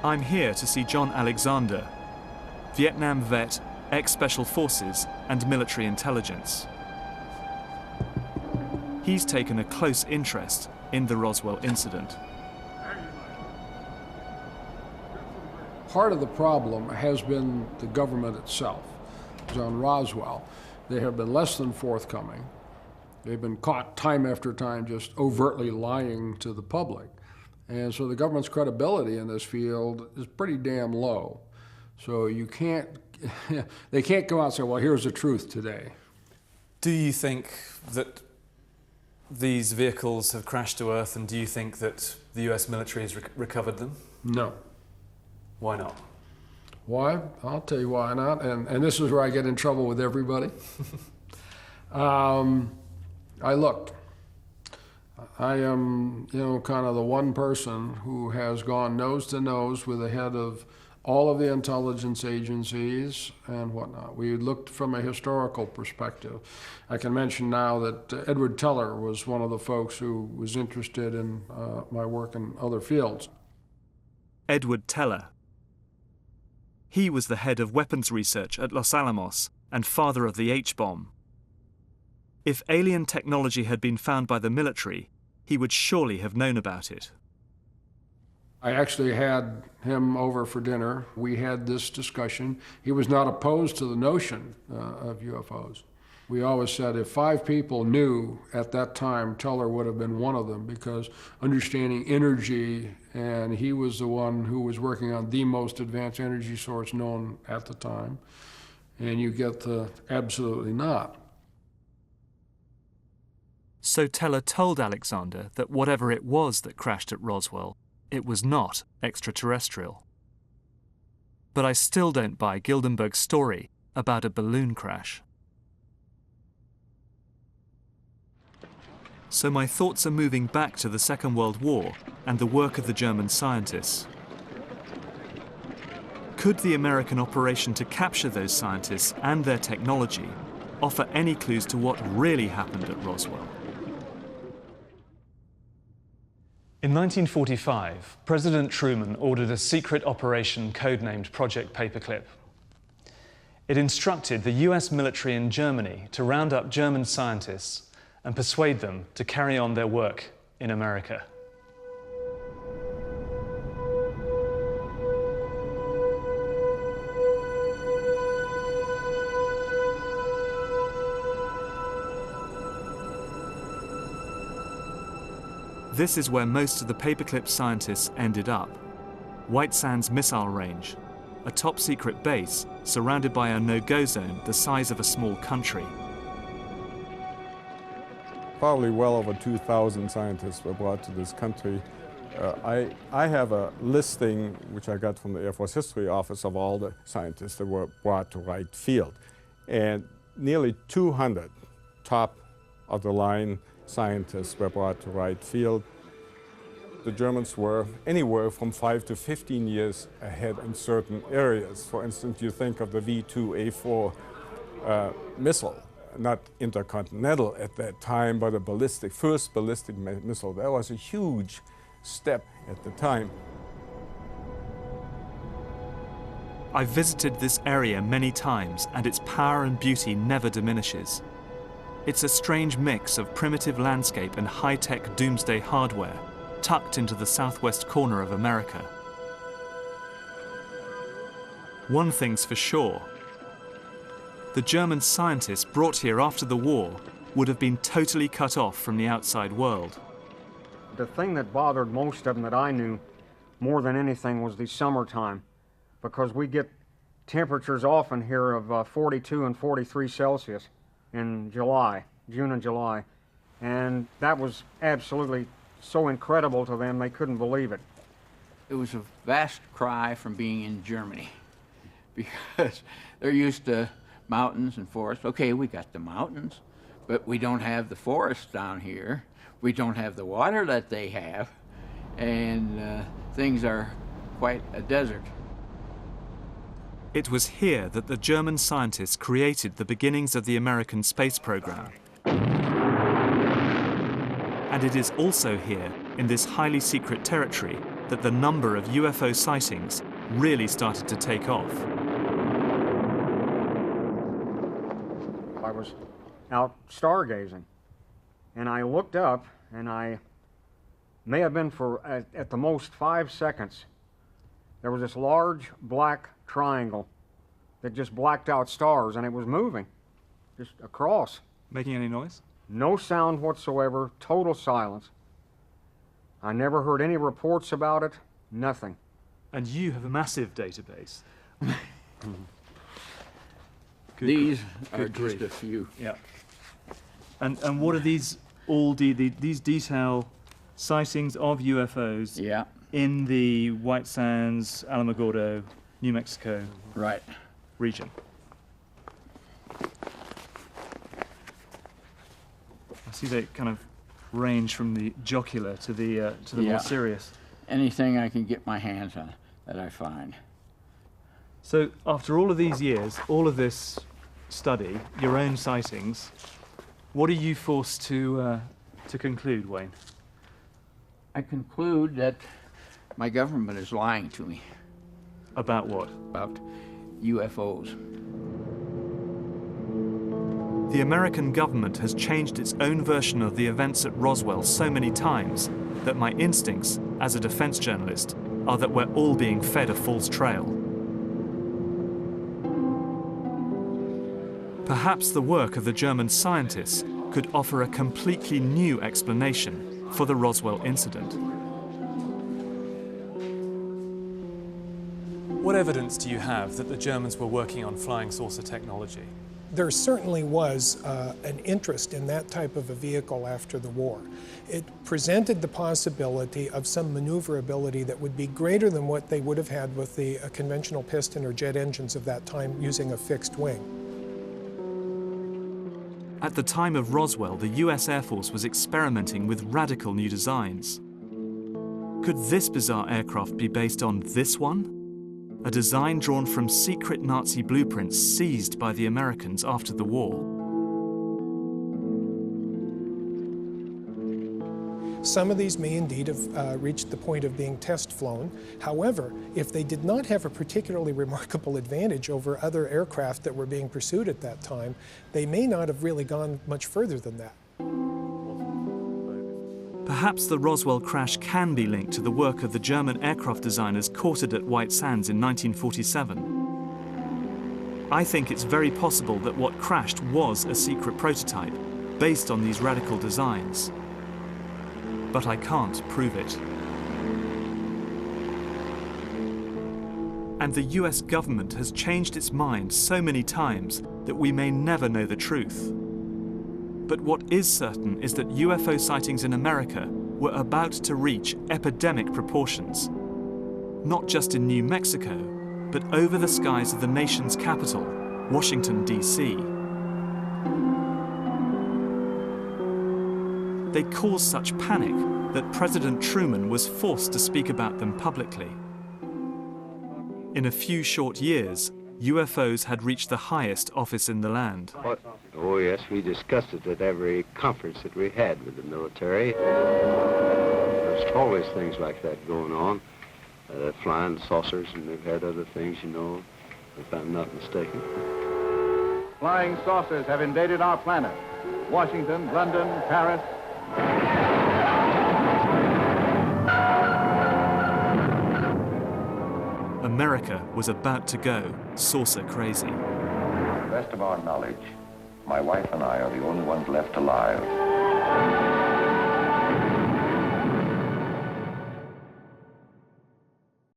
I'm here to see John Alexander, Vietnam vet, ex-Special Forces and military intelligence. He's taken a close interest in the Roswell incident. Part of the problem has been the government itself. On Roswell, they have been less than forthcoming. They've been caught time after time just overtly lying to the public. And so the government's credibility in this field is pretty damn low. So you can't, they can't come out and say, well, here's the truth today. Do you think that these vehicles have crashed to Earth, and do you think that the US military has recovered them? No. Why not? Why? I'll tell you why not, and this is where I get in trouble with everybody. I looked. I am, kind of the one person who has gone nose to nose with the head of all of the intelligence agencies and whatnot. We looked from a historical perspective. I can mention now that Edward Teller was one of the folks who was interested in my work in other fields. Edward Teller. He was the head of weapons research at Los Alamos and father of the H-bomb. If alien technology had been found by the military, he would surely have known about it. I actually had him over for dinner. We had this discussion. He was not opposed to the notion of UFOs. We always said if 5 people knew at that time, Teller would have been one of them, because understanding energy, and he was the one who was working on the most advanced energy source known at the time, and you get the absolutely not. So Teller told Alexander that whatever it was that crashed at Roswell, it was not extraterrestrial. But I still don't buy Gildenberg's story about a balloon crash. So my thoughts are moving back to the Second World War and the work of the German scientists. Could the American operation to capture those scientists and their technology offer any clues to what really happened at Roswell? In 1945, President Truman ordered a secret operation codenamed Project Paperclip. It instructed the US military in Germany to round up German scientists and persuade them to carry on their work in America. This is where most of the Paperclip scientists ended up. White Sands Missile Range, a top-secret base surrounded by a no-go zone the size of a small country. Probably well over 2,000 scientists were brought to this country. I have a listing, which I got from the Air Force History Office, of all the scientists that were brought to Wright Field. And nearly 200 top-of-the-line scientists were brought to Wright Field. The Germans were anywhere from 5 to 15 years ahead in certain areas. For instance, you think of the V-2A4 missile. Not intercontinental at that time, but a first ballistic missile. That was a huge step at the time. I've visited this area many times, and its power and beauty never diminishes. It's a strange mix of primitive landscape and high-tech doomsday hardware, tucked into the southwest corner of America. One thing's for sure. The German scientists brought here after the war would have been totally cut off from the outside world. The thing that bothered most of them that I knew more than anything was the summertime, because we get temperatures often here of 42 and 43 Celsius in July, June and July, and that was absolutely so incredible to them they couldn't believe it. It was a vast cry from being in Germany, because they're used to mountains and forests. Okay, we got the mountains, but we don't have the forests down here. We don't have the water that they have, and things are quite a desert. It was here that the German scientists created the beginnings of the American space program. And it is also here, in this highly secret territory, that the number of UFO sightings really started to take off. I was out stargazing, and I looked up, and I may have been for at the most 5 seconds. There was this large black triangle that just blacked out stars, and it was moving just across. Making any noise? No sound whatsoever, total silence. I never heard any reports about it, nothing. And you have a massive database. These are good just grief. a few. Yeah. And what are these these detail sightings of UFOs Yeah, in the White Sands, Alamogordo, New Mexico right. region? I see they kind of range from the jocular to the Yeah. more serious. Anything I can get my hands on that I find. So after all of these years, all of this study, your own sightings, what are you forced to conclude, Wayne? I conclude that my government is lying to me About what? about UFOs. The American government has changed its own version of the events at Roswell so many times that my instincts as a defense journalist are that we're all being fed a false trail. Perhaps the work of the German scientists could offer a completely new explanation for the Roswell incident. What evidence do you have that the Germans were working on flying saucer technology? There certainly was an interest in that type of a vehicle after the war. It presented the possibility of some maneuverability that would be greater than what they would have had with the conventional piston or jet engines of that time using a fixed wing. At the time of Roswell, the US Air Force was experimenting with radical new designs. Could this bizarre aircraft be based on this one? A design drawn from secret Nazi blueprints seized by the Americans after the war. Some of these may indeed have reached the point of being test flown. However, if they did not have a particularly remarkable advantage over other aircraft that were being pursued at that time, they may not have really gone much further than that. Perhaps the Roswell crash can be linked to the work of the German aircraft designers quartered at White Sands in 1947. I think it's very possible that what crashed was a secret prototype based on these radical designs. But I can't prove it. And the US government has changed its mind so many times that we may never know the truth. But what is certain is that UFO sightings in America were about to reach epidemic proportions. Not just in New Mexico, but over the skies of the nation's capital, Washington, D.C. They caused such panic that President Truman was forced to speak about them publicly. In a few short years, UFOs had reached the highest office in the land. Oh yes, we discussed it at every conference that we had with the military. There's always things like that going on. Flying saucers, and they've had other things, you know, if I'm not mistaken. Flying saucers have invaded our planet. Washington, London, Paris. America was about to go saucer crazy. To the best of our knowledge, my wife and I are the only ones left alive.